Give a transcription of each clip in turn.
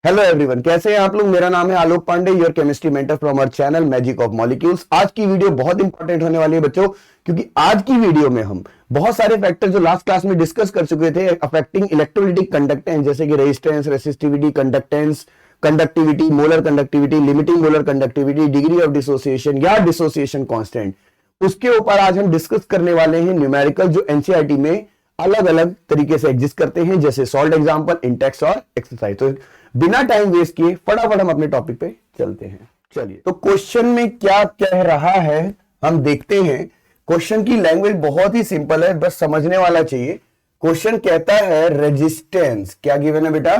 Hello everyone, कैसे हैं आप लोग। मेरा नाम है Alok Pandey, your chemistry mentor from our channel magic of molecules. आज की वीडियो बहुत इंपॉर्टेंट होने वाली है बच्चों, क्योंकि आज की वीडियो में हम बहुत सारे फैक्टर जो लास्ट क्लास में डिस्कस कर चुके थे अफेक्टिंग इलेक्ट्रोलिटिक कंडक्टेंस, जैसे कि resistance, resistivity, conductance, conductivity, molar conductivity, limiting molar conductivity, degree of dissociation या डिसोसिएशन कांस्टेंट, उसके ऊपर आज हम डिस्कस करने वाले हैं न्यूमेरिकल जो एनसीईआरटी में अलग अलग तरीके से एग्जिस्ट करते हैं, जैसे सॉल्व एग्जांपल, इंटेक्स और एक्सरसाइज। तो बिना टाइम वेस्ट किए फटाफट हम अपने टॉपिक पे चलते हैं। चलिए, तो क्वेश्चन में क्या कह रहा है हम देखते हैं। क्वेश्चन की लैंग्वेज बहुत ही सिंपल है, बस समझने वाला चाहिए। क्वेश्चन कहता है रेजिस्टेंस, क्या गिवन है बेटा,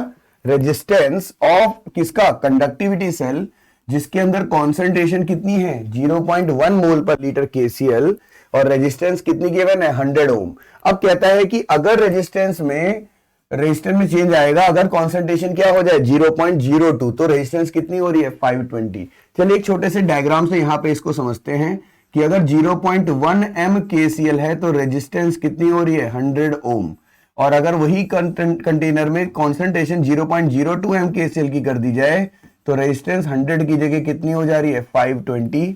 रेजिस्टेंस ऑफ किसका, कंडक्टिविटी सेल, जिसके अंदर कॉन्सेंट्रेशन कितनी है 0.1 मोल पर लीटर केसीएल और रेजिस्टेंस कितनी गिवन है 100 ओम। अब कहता है कि अगर रेजिस्टेंस में चेंज आएगा, अगर कॉन्सेंट्रेशन क्या हो जाए 0.02, तो रेजिस्टेंस कितनी हो रही है 520। चलिए एक छोटे से डायग्राम से यहां पे इसको समझते हैं कि अगर 0.1 एम केसीएल है तो रेजिस्टेंस कितनी हो रही है 100 ओम, और अगर वही कंटेनर में कॉन्सेंट्रेशन 0.02 एम केसीएल की कर दी जाए तो रेजिस्टेंस 100 की जगह कितनी हो जा रही है 520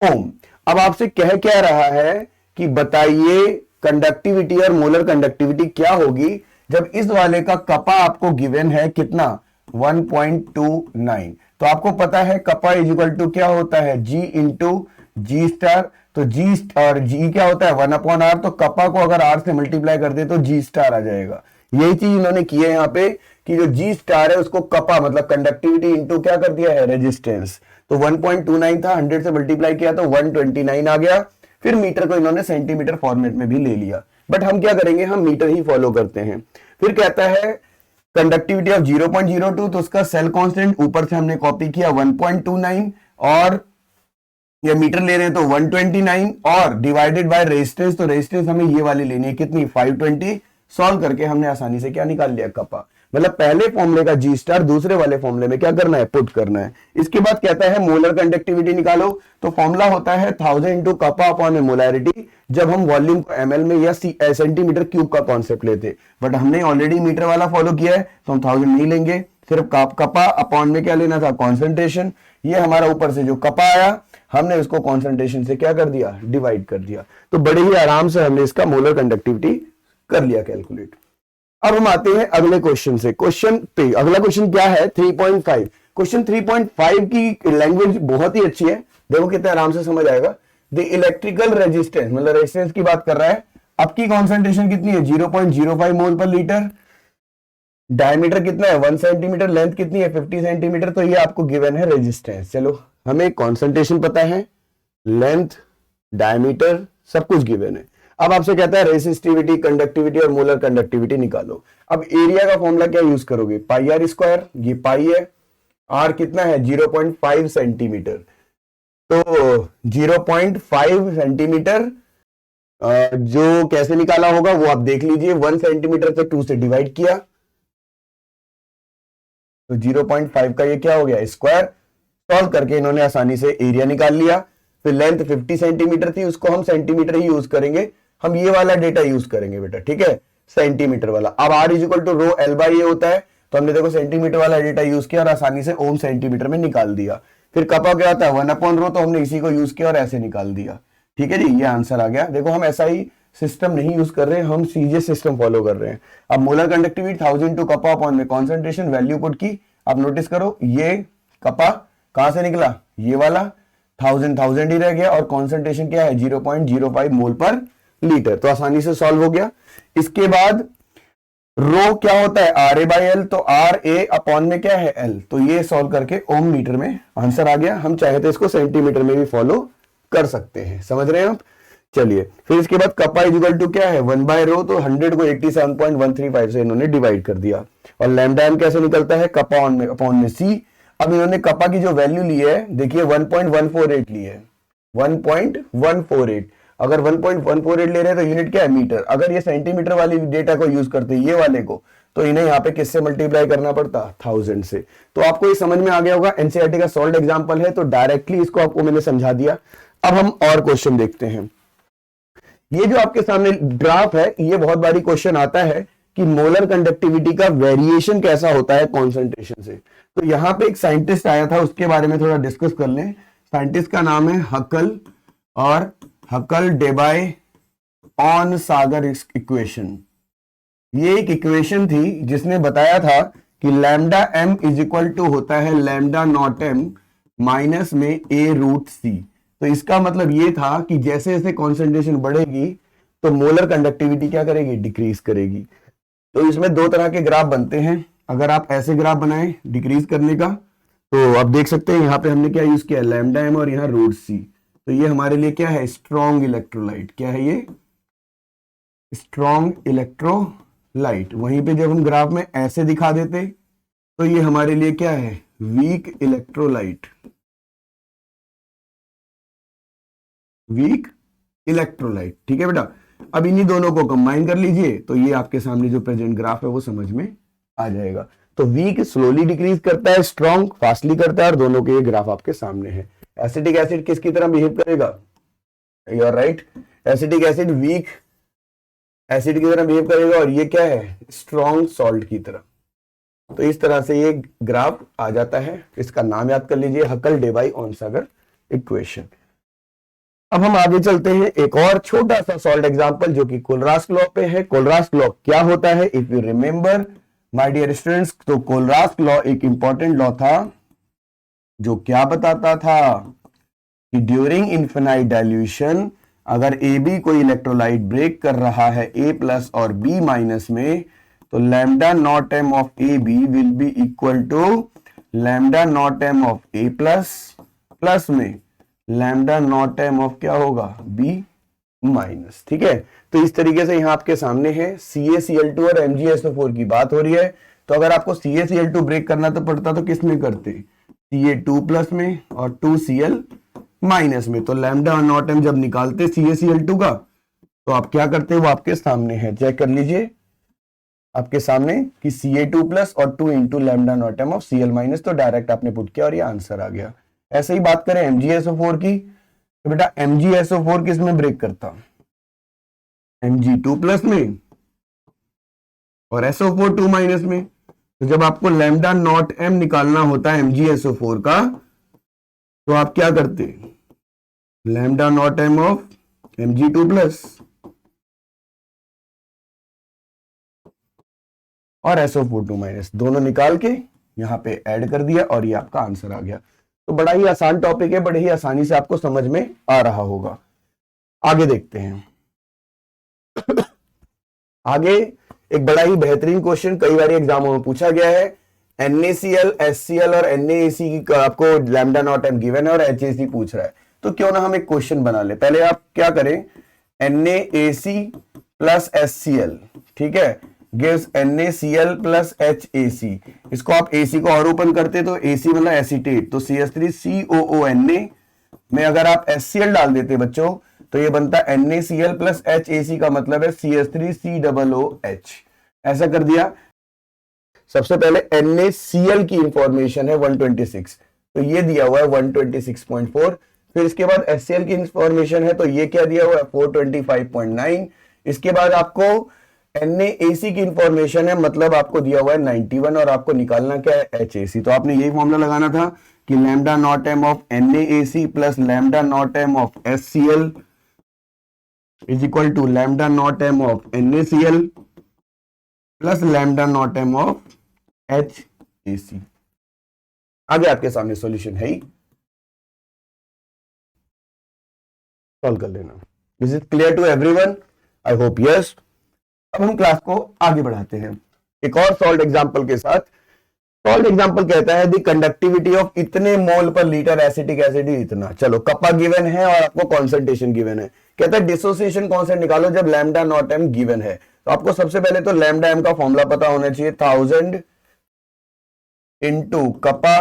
ओम। अब आपसे कह क्या रहा है कि बताइए कंडक्टिविटी और मोलर कंडक्टिविटी क्या होगी जब इस वाले का कपा आपको गिवन है कितना 1.29। तो आपको पता है कपा इज इक्वल टू क्या होता है G इंटू जी स्टार। तो G और G क्या होता है 1/R, तो कपा को अगर R से मल्टीप्लाई कर दे तो G स्टार आ जाएगा। यही चीज इन्होंने की है यहाँ पे कि जो G स्टार है उसको कपा मतलब कंडक्टिविटी इंटू क्या कर दिया है रेजिस्टेंस। तो 1.29 था, 100 से मल्टीप्लाई किया तो 129 आ गया। फिर मीटर को इन्होंने सेंटीमीटर फॉर्मेट में भी ले लिया, बट हम क्या करेंगे, हम मीटर ही फॉलो करते हैं। फिर कहता है कंडक्टिविटी ऑफ 0.02, तो उसका सेल कांस्टेंट ऊपर से हमने कॉपी किया 1.29 और ये मीटर ले रहे हैं तो 129 और डिवाइडेड बाय रेजिस्टेंस, तो रेजिस्टेंस हमें ये वाली लेनी है कितनी 520। सॉल्व करके हमने आसानी से क्या निकाल लिया कपा, मतलब पहले फॉर्मूले का जी स्टार दूसरे वाले फॉर्मूले में क्या करना है पुट करना है। इसके बाद कहता है मोलर कंडक्टिविटी निकालो, तो फॉर्मूला होता है 1000 इंटू कपा अपॉन मोलैरिटी, जब हम वॉल्यूम को एमएल में या सेंटीमीटर क्यूब का कॉन्सेप्ट लेते, बट हमने ऑलरेडी मीटर वाला फॉलो किया है तो हम 1000 नहीं लेंगे, सिर्फ कपा अपॉन में क्या लेना था कॉन्सेंट्रेशन। ये हमारा ऊपर से जो कपा आया हमने उसको कॉन्सेंट्रेशन से क्या कर दिया डिवाइड कर दिया, तो बड़े ही आराम से हमने इसका मोलर कंडक्टिविटी कर लिया कैलकुलेट। अब हम आते हैं अगले क्वेश्चन से। क्वेश्चन पे अगला क्वेश्चन क्या है 3.5। क्वेश्चन 3.5 की लैंग्वेज बहुत ही अच्छी है, देखो कितने आराम से समझ आएगा। द इलेक्ट्रिकल रेजिस्टेंस मतलब रेजिस्टेंस की बात कर रहा है, आपकी कॉन्सेंट्रेशन कितनी है 0.05 मोल पर लीटर, डायमीटर कितना है 1 सेंटीमीटर, लेंथ कितनी है 50 सेंटीमीटर, तो ये आपको गिवन है रेजिस्टेंस। चलो हमें कॉन्सेंट्रेशन पता है, लेंथ, डायमीटर सब कुछ गिवन है। अब आपसे कहता है रेसिस्टिविटी, कंडक्टिविटी और मोलर कंडक्टिविटी निकालो। अब एरिया का फॉर्मूला क्या यूज करोगे पाई आर स्क्वायर, ये पाई है, आर कितना है 0.5 सेंटीमीटर, तो 0.5 सेंटीमीटर जो कैसे निकाला होगा वो आप देख लीजिए। 1 सेंटीमीटर से 2 से डिवाइड किया तो 0.5 का ये क्या हो गया स्क्वायर। सॉल्व करके इन्होंने आसानी से एरिया निकाल लिया। फिर लेंथ 50 सेंटीमीटर थी, उसको हम सेंटीमीटर ही यूज करेंगे, हम ये वाला डेटा यूज करेंगे बेटा, ठीक है सेंटीमीटर वाला। अब R is equal to rho L by A होता है, तो हमने देखो सेंटीमीटर वाला डेटा यूज किया और आसानी से ओम सेंटीमीटर में निकाल दिया। फिर कपा क्या होता है 1/रो, तो हमने इसी को यूज किया और ऐसे निकाल दिया। ठीक है जी, ये आंसर आ गया। देखो हम ऐसा ही सिस्टम नहीं यूज कर रहे हैं, हम सीधे सिस्टम फॉलो कर रहे हैं। अब मोलर कंडक्टिविटी 1000 टू कपा अपॉन में कॉन्सेंट्रेशन वैल्यू पुट की। अब नोटिस करो ये कपा कहां से निकला, ये वाला 1000 ही रह गया और कॉन्सेंट्रेशन क्या है 0.05 मोल पर लीटर, तो आसानी से सॉल्व हो गया। इसके बाद रो क्या होता है आर ए बाई एल, तो आर ए अपॉन में क्या है एल, तो ये सॉल्व करके ओम मीटर में आंसर आ गया। हम चाहे तो इसको सेंटीमीटर में भी फॉलो कर सकते हैं, समझ रहे हैं आप। चलिए फिर इसके बाद कपा इक्वल टू क्या है 1 बाय रो, तो 100 को 87.135 से इन्होंने डिवाइड कर दिया। और लैम्डा एम कैसे निकलता है कपा अपॉन में सी। अब इन्होंने कपा की जो वैल्यू ली है देखिए 1.148 ली है, 1.148। अगर 1.148 ले रहे हैं तो यूनिट क्या है मीटर। अगर ये सेंटीमीटर वाली डेटा को यूज करते ये वाले को, तो इन्हें यहाँ पे किससे मल्टीप्लाई करना पड़ता 1000 से। तो आपको ये समझ में आ गया होगा, एनसीईआरटी का सॉल्व एग्जांपल है तो डायरेक्टली इसको आपको मैंने समझा दिया। अब हम और क्वेश्चन देखते हैं। ये जो आपके सामने ग्राफ है, ये बहुत बारी क्वेश्चन आता है कि मोलर कंडक्टिविटी का वेरिएशन कैसा होता है कॉन्सेंट्रेशन से। तो यहां पे एक साइंटिस्ट आया था, उसके बारे में थोड़ा डिस्कस कर लें। साइंटिस्ट का नाम है हकल और Huckel Debye Onsager equation. ये एक इक्वेशन थी जिसने बताया था कि lambda m is equal to होता है लैम्डा नॉट एम माइनस में ए रूट सी। तो इसका मतलब ये था कि जैसे जैसे कॉन्सेंट्रेशन बढ़ेगी तो मोलर कंडक्टिविटी क्या करेगी, डिक्रीज करेगी। तो इसमें दो तरह के ग्राफ बनते हैं। अगर आप ऐसे ग्राफ बनाएं डिक्रीज करने का, तो आप देख सकते हैं यहाँ पे हमने क्या यूज किया, लैम्डा एम और यहाँ रूट सी। तो ये हमारे लिए क्या है, स्ट्रॉन्ग इलेक्ट्रोलाइट। क्या है ये, स्ट्रॉन्ग इलेक्ट्रोलाइट। वहीं पे जब हम ग्राफ में ऐसे दिखा देते तो ये हमारे लिए क्या है, वीक इलेक्ट्रोलाइट। वीक इलेक्ट्रोलाइट, ठीक है बेटा। अब इन्हीं दोनों को कंबाइन कर लीजिए तो ये आपके सामने जो प्रेजेंट ग्राफ है वो समझ में आ जाएगा। तो वीक स्लोली डिक्रीज करता है, स्ट्रॉन्ग फास्टली करता है, और दोनों के ये ग्राफ आपके सामने है। एसिटिक एसिड किसकी तरह बिहेव करेगा, you are right, acetic acid weak acid की तरह बिहेव करेगा, और ये क्या है, स्ट्रॉन्ग सॉल्ट की तरह। तो इस तरह से ये ग्राफ आ जाता है। इसका नाम याद कर लीजिए, हकल डेबाय ऑन सागर इक्वेशन। अब हम आगे चलते हैं, एक और छोटा सा सॉल्ट एग्जांपल जो कि कोलरास लॉ पे है। कोलरास लॉ क्या होता है, if you remember my dear students, तो कोलरास लॉ एक इंपॉर्टेंट लॉ था जो क्या बताता था कि ड्यूरिंग इनफिनाइट डाइल्यूशन अगर ए बी कोई इलेक्ट्रोलाइट ब्रेक कर रहा है ए प्लस और बी माइनस में, तो lambda naught m of A B will be equal to lambda naught m of A plus plus में लैम्डा नॉट एम ऑफ क्या होगा, बी माइनस। ठीक है, तो इस तरीके से यहां आपके सामने है CaCl2 और MgSO4 की बात हो रही है। तो अगर आपको CaCl2 ब्रेक करना तो पड़ता तो किस में करते, Ca2 प्लस में और 2Cl माइनस में। तो लैम्डा नॉट एम जब निकालते CaCl2 का तो आप क्या करते, वो आपके सामने है, चेक कर लीजिए आपके सामने कि Ca2 प्लस और 2 into lambda naught m of Cl minus. तो डायरेक्ट आपने पुट किया और ये आंसर आ गया। ऐसे ही बात करें MgSO4 की, तो बेटा MgSO4 किस में ब्रेक करता, Mg2 प्लस में और SO4 2 माइनस में। तो जब आपको लैम्डा नॉट एम निकालना होता है MgSO4 का, तो आप क्या करते, lambda naught m of Mg2 plus और SO4 2 माइनस दोनों निकाल के यहां पे ऐड कर दिया और ये आपका आंसर आ गया। तो बड़ा ही आसान टॉपिक है, बड़े ही आसानी से आपको समझ में आ रहा होगा। आगे देखते हैं। आगे एक बड़ा ही बेहतरीन क्वेश्चन कई बार एग्जामों में पूछा गया है। NaCl, HCl और NaAC की आपको लैम्डा नॉट एम गिवन है और HAC पूछ रहा है, तो क्यों ना हम एक क्वेश्चन बना ले। पहले आप क्या करें, NaAC प्लस HCl, ठीक है, गिव्स NaCl प्लस HAC। इसको आप AC को और ओपन करते तो AC मतलब एसीटेट, तो CH3COONA में अगर आप HCl डाल देते बच्चों तो ये बनता NaCl प्लस HAC का मतलब है CH3COOH। ऐसा कर दिया। सबसे पहले NaCl की इंफॉर्मेशन है 126, तो ये दिया हुआ है 126.4। फिर इसके बाद HCl की इंफॉर्मेशन है, तो ये क्या दिया हुआ है 425.9। इसके बाद आपको NaAC की इंफॉर्मेशन है, मतलब आपको दिया हुआ है 91 और आपको निकालना क्या है, HAC। तो आपने यही फॉर्मूला लगाना था कि lambda naught m of NaAC plus lambda naught m of HCl is equal to lambda naught m of NaCl plus lambda naught m of HAC। आगे आपके सामने सॉल्यूशन है ही, सॉल्व कर लेना। Is it clear to everyone, I hope yes. अब हम class को आगे बढ़ाते हैं एक और सॉल्ट एग्जांपल के साथ। सॉल्ट एग्जांपल कहता है द कंडक्टिविटी ऑफ इतने मोल पर लीटर एसिटिक एसिड इतना। चलो कप्पा गिवन है और आपको कॉन्सेंट्रेशन गिवन है। कहता है डिसोसिएशन कांस्टेंट निकालो जब लैम्डा नॉट एम गिवन है। तो आपको सबसे पहले तो लैम्डा एम का फॉर्मूला पता होना चाहिए, 1000 इंटू कप्पा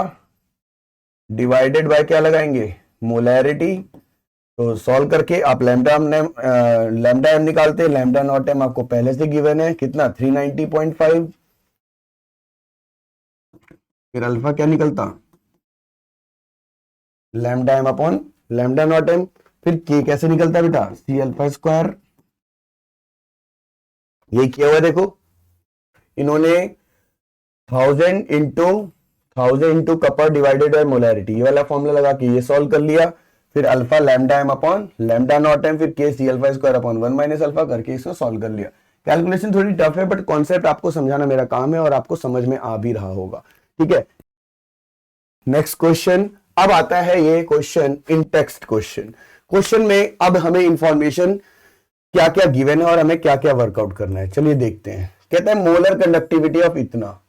डिवाइडेड बाय क्या लगाएंगे, मोलैरिटी। तो सॉल्व करके आप लैम्डा एम निकालते हैं। लैम्डा नॉट एम आपको पहले से गिवन है कितना, 390.5। फिर अल्फा क्या निकलता, lambda M upon lambda naught m. फिर के कैसे निकलता बेटा, C अल्फा स्क्वायर। ये किया हुआ देखो, इन्होंने 1000 into Kapoor divided by molarity, ये वाला फॉर्मूला लगा के ये सॉल्व कर लिया। फिर alpha lambda M upon lambda naught m, फिर K C alpha square upon 1 minus alpha करके इसको सॉल्व कर लिया। कैलकुलेशन थोड़ी टफ है बट कॉन्सेप्ट आपको समझाना मेरा काम है और आपको समझ में आ भी रहा होगा, ठीक है। नेक्स्ट क्वेश्चन, अब आता है ये question in text question. Question में अब हमें इंफॉर्मेशन क्या क्या गिवन है और हमें क्या क्या वर्कआउट करना है, चलिए देखते हैं। कहता है मोलर कंडक्टिविटी ऑफ इतना,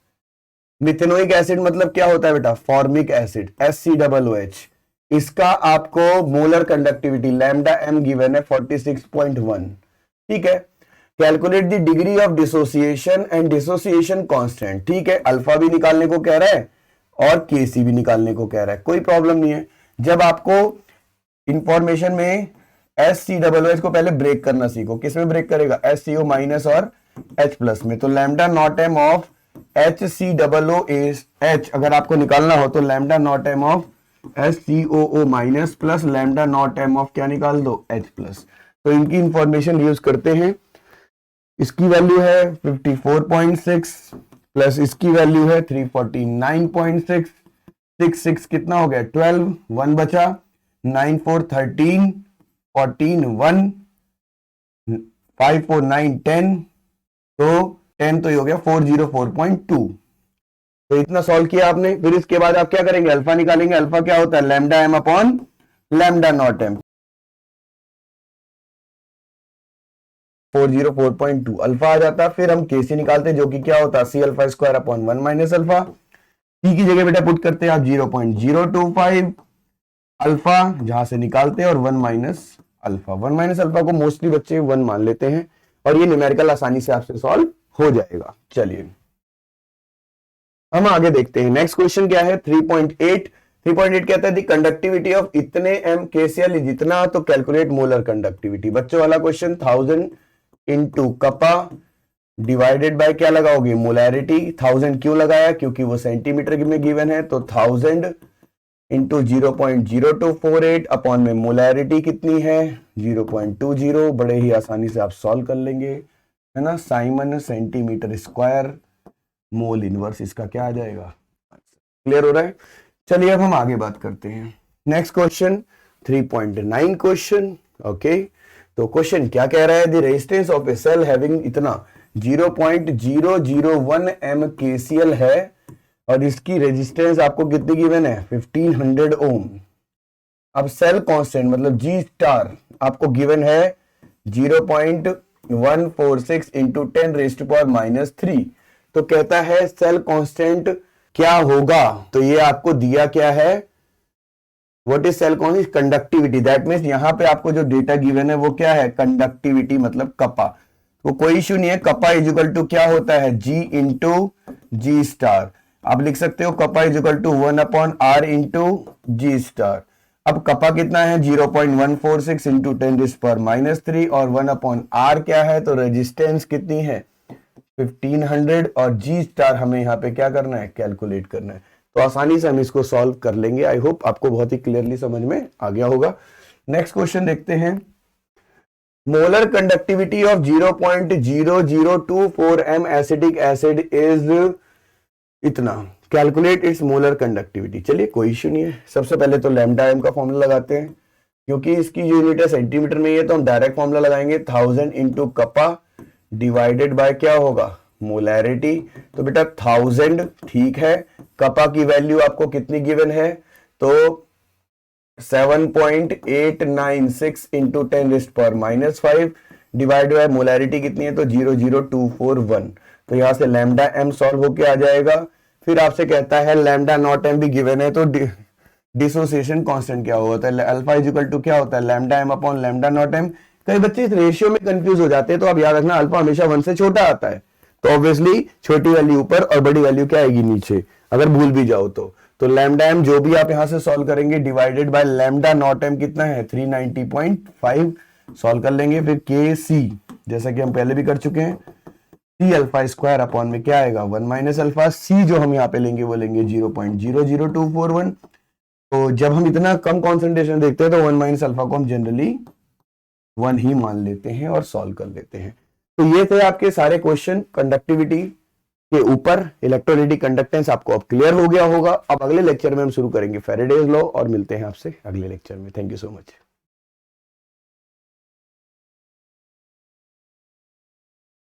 मिथेनोइक एसिड मतलब क्या होता है बेटा, फॉर्मिक एसिड HCOOH, इसका आपको molar conductivity lambda m given है 46.1, ठीक है। Calculate the degree of dissociation and dissociation constant, ठीक है। अल्फा भी निकालने को कह रहा है और केसी भी निकालने को कह रहा है, कोई प्रॉब्लम नहीं है। जब आपको इंफॉर्मेशन में HCOOH को पहले ब्रेक करना सीखो, किसमें ब्रेक करेगा, HCO माइनस और H प्लस में। तो lambda naught m of HCOOH अगर आपको निकालना हो तो lambda naught m of HCOO minus plus lambda naught m of क्या निकाल दो, H प्लस। तो इनकी इंफॉर्मेशन यूज करते हैं। इसकी वैल्यू है 54.6 प्लस इसकी वैल्यू है 349.6, 6 कितना हो गया 12, 1 बचा, 9 4 13, 14 1, 5 4 9 10, तो 10 तो ये हो गया 404.2। तो इतना सॉल्व किया आपने। फिर इसके बाद आप क्या करेंगे, अल्फा निकालेंगे। अल्फा क्या होता है, lambda M upon lambda naught M, 404.2 alpha आ जाता। फिर हम केसी निकालते हैं जो कि क्या होता है, C alpha square upon 1 minus alpha. C की जगह बेटा पुट करते हैं आप 0.025 अल्फा, जहां से निकालते हैं, और 1 माइनस अल्फा। 1 माइनस अल्फा को मोस्टली बच्चे 1 मान लेते हैं और ये न्यूमेरिकल आसानी से आपसे सॉल्व हो जाएगा। चलिए हम आगे देखते हैं। नेक्स्ट क्वेश्चन क्या है, 3.8 कहता है द कंडक्टिविटी ऑफ इतने एम केसीएल जितना, तो कैलकुलेट मोलर कंडक्टिविटी। बच्चों वाला क्वेश्चन 1000 इंटू कपा डिवाइडेड बाय क्या लगाओगे, मोलैरिटी। 1000 क्यों लगाया, क्योंकि वो सेंटीमीटर में गिवन है, तो 1000 इंटू 0.0248 अपॉन में मोलैरिटी कितनी है 0.20। बड़े ही आसानी से आप सॉल्व कर लेंगे, है ना। Simon centimetre square mole inverse इसका क्या आ जाएगा, क्लियर हो रहा है। चलिए अब हम आगे बात करते हैं। Next question 3.9 question, okay. तो क्वेश्चन क्या कह रहा है, the resistance of a cell having इतना 0.001 एम केसीएल है और इसकी रेजिस्टेंस आपको कितनी गिवन है 1500 ओम। अब सेल कांस्टेंट मतलब जी स्टार आपको गिवन है 0.146 इंटू 10 रेज़्ड टू पावर -3। तो कहता है सेल कांस्टेंट क्या होगा, तो ये आपको दिया क्या है, what is cell constant, conductivity. That means यहां पे आपको जो डेटा गिवन है वो क्या है, कंडक्टिविटी मतलब कपा। तो कोई इश्यू नहीं है, कपा इजिकल टू क्या होता है, जी इंटू जी स्टार। आप लिख सकते हो kappa is equal to 1 upon R into G star. अब कपा कितना है 0.146 इंटू 10 रेज़्ड टू पावर -3 और 1 अपॉन आर क्या है, तो रेजिस्टेंस कितनी है 1500 और जी स्टार हमें यहाँ पे क्या करना है, कैलकुलेट करना है। तो आसानी से हम इसको सॉल्व कर लेंगे। आई होप आपको बहुत ही क्लियरली समझ में आ गया होगा। नेक्स्ट क्वेश्चन देखते हैं। Molar conductivity of 0.0024 M acetic acid is इतना, कैलकुलेट इट्स मोलर कंडक्टिविटी। चलिए कोई इश्यू नहीं है। सबसे पहले तो लैम्डा एम का फॉर्मूला लगाते हैं, क्योंकि इसकी जो यूनिट है सेंटीमीटर में ही है, तो हम डायरेक्ट फॉर्मूला लगाएंगे 1000 इंटू कपा डिवाइडेड बाय क्या होगा, मोलैरिटी। तो बेटा 1000 ठीक है, कपा की वैल्यू आपको कितनी गिवन है, तो 7.896 into 10 raised to power -5 divide by molarity कितनी है, तो 0.0241। तो यहां से लैम्डा एम सॉल्व होके आ जाएगा। फिर आपसे कहता है लैम्डा नॉट एम भी गिवन है, तो डिसोसिएशन कांस्टेंट क्या होता है, अल्फा इजिकल टू क्या होता है, lambda M upon lambda naught m. कई बच्चे इस रेशियो में कंफ्यूज हो जाते हैं, तो आप याद रखना अल्फा हमेशा 1 से छोटा आता है, तो ऑब्वियसली छोटी वैल्यू ऊपर और बड़ी वैल्यू क्या आएगी नीचे, अगर भूल भी जाओ तो लैम्डा एम जो भी आप यहां से सॉल्व करेंगे divided by lambda naught m कितना है 390.5 सॉल्व कर लेंगे। फिर के सी जैसा कि हम पहले भी कर चुके हैं, सी अल्फा स्क्वायर अपॉन में क्या आएगा 1 माइनस अल्फा। सी जो हम यहाँ पे लेंगे वो लेंगे 0.00241। तो जब हम इतना कम कॉन्सेंट्रेशन देखते हैं तो 1 माइनस अल्फा को हम जनरली 1 ही मान लेते हैं और सॉल्व कर लेते हैं। तो ये थे आपके सारे क्वेश्चन कंडक्टिविटी के ऊपर इलेक्ट्रोलिटिक कंडक्टेंस आपको अब क्लियर हो गया होगा। अब अगले लेक्चर में हम शुरू करेंगे फैराडेज लॉ और मिलते हैं आपसे अगले लेक्चर में। Thank you so much.